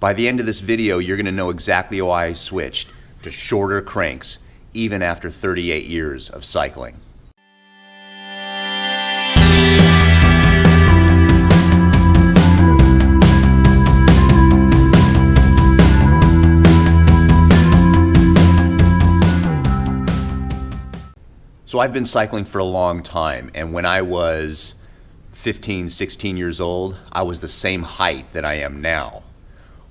By the end of this video, you're going to know exactly why I switched to shorter cranks, even after 38 years of cycling. So I've been cycling for a long time, and when I was 15, 16 years old, I was the same height that I am now.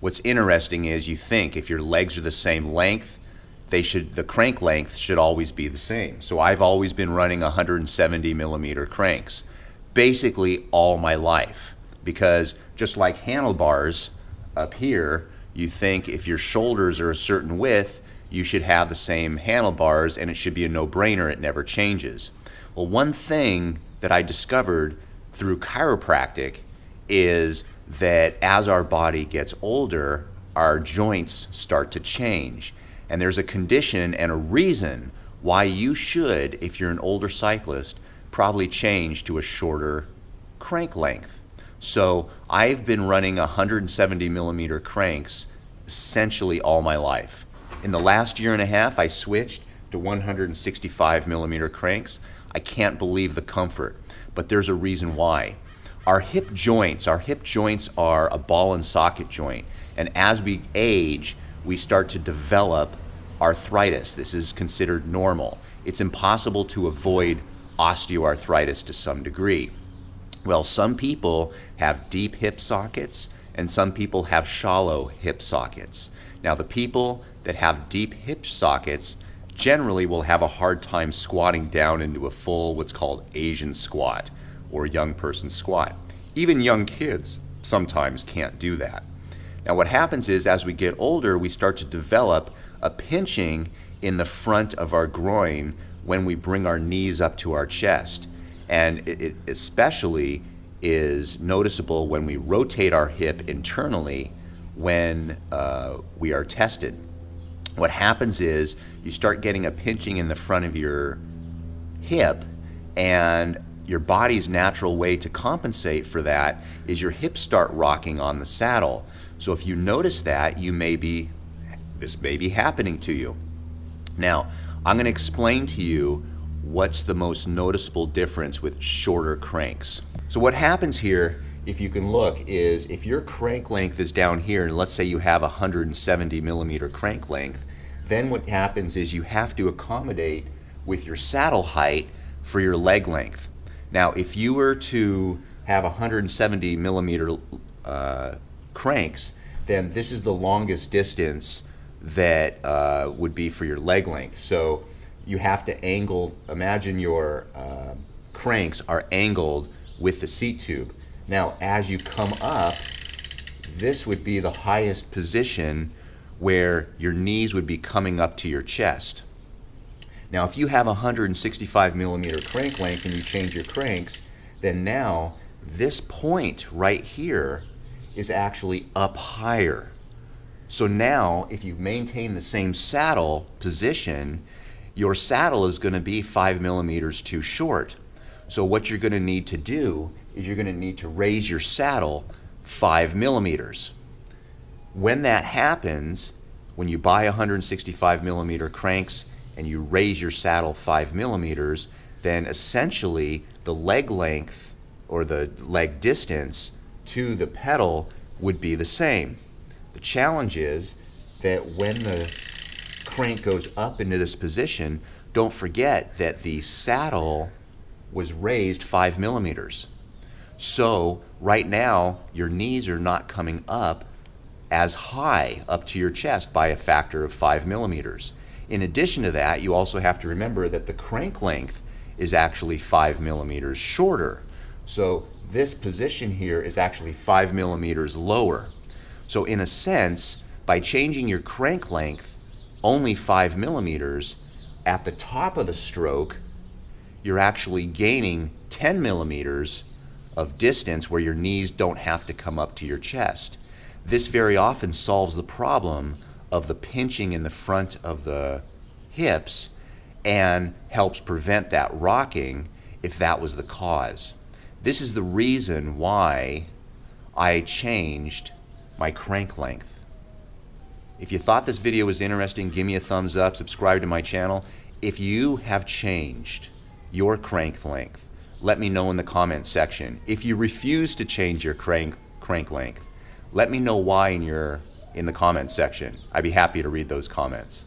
What's interesting is you think if your legs are the same length, the crank length should always be the same. So I've always been running 170 millimeter cranks, basically all my life. Because just like handlebars up here, you think if your shoulders are a certain width, you should have the same handlebars and it should be a no-brainer, it never changes. Well, one thing that I discovered through chiropractic is that as our body gets older, our joints start to change. And there's a condition and a reason why you should, if you're an older cyclist, probably change to a shorter crank length. So I've been running 170 millimeter cranks essentially all my life. In the last year and a half, I switched to 165 millimeter cranks. I can't believe the comfort, but there's a reason why. Our hip joints are a ball and socket joint, and as we age, we start to develop arthritis. This is considered normal. It's impossible to avoid osteoarthritis to some degree. Well, some people have deep hip sockets, and some people have shallow hip sockets. Now, the people that have deep hip sockets generally will have a hard time squatting down into a full, what's called Asian squat or young person squat. Even young kids sometimes can't do that. Now, what happens is as we get older, we start to develop a pinching in the front of our groin when we bring our knees up to our chest. And it especially is noticeable when we rotate our hip internally when we are tested. What happens is you start getting a pinching in the front of your hip, and your body's natural way to compensate for that is your hips start rocking on the saddle. So if you notice that, this may be happening to you. Now, I'm going to explain to you what's the most noticeable difference with shorter cranks. So what happens here, if you can look, is if your crank length is down here, and let's say you have 170 millimeter crank length, then what happens is you have to accommodate with your saddle height for your leg length. Now, if you were to have 170 millimeter cranks, then this is the longest distance that would be for your leg length. So you have to angle, imagine your cranks are angled with the seat tube. Now, as you come up, this would be the highest position where your knees would be coming up to your chest. Now, if you have 165 millimeter crank length and you change your cranks, then now this point right here is actually up higher. So now, if you maintain the same saddle position, your saddle is going to be 5 millimeters too short. So what you're going to need to do is you're going to need to raise your saddle 5 millimeters. When that happens, when you buy 165 millimeter cranks and you raise your saddle 5 millimeters, then essentially the leg length or the leg distance to the pedal would be the same. The challenge is that when the crank goes up into this position, don't forget that the saddle was raised 5 millimeters. So right now, your knees are not coming up as high up to your chest by a factor of 5 millimeters. In addition to that, you also have to remember that the crank length is actually 5 millimeters shorter. So this position here is actually 5 millimeters lower. So in a sense, by changing your crank length only 5 millimeters, at the top of the stroke, you're actually gaining 10 millimeters of distance where your knees don't have to come up to your chest. This very often solves the problem of the pinching in the front of the hips and helps prevent that rocking if that was the cause. This is the reason why I changed my crank length. If you thought this video was interesting, give me a thumbs up, subscribe to my channel. If you have changed your crank length, let me know in the comment section. If you refuse to change your crank length, let me know why in the comment section. I'd be happy to read those comments.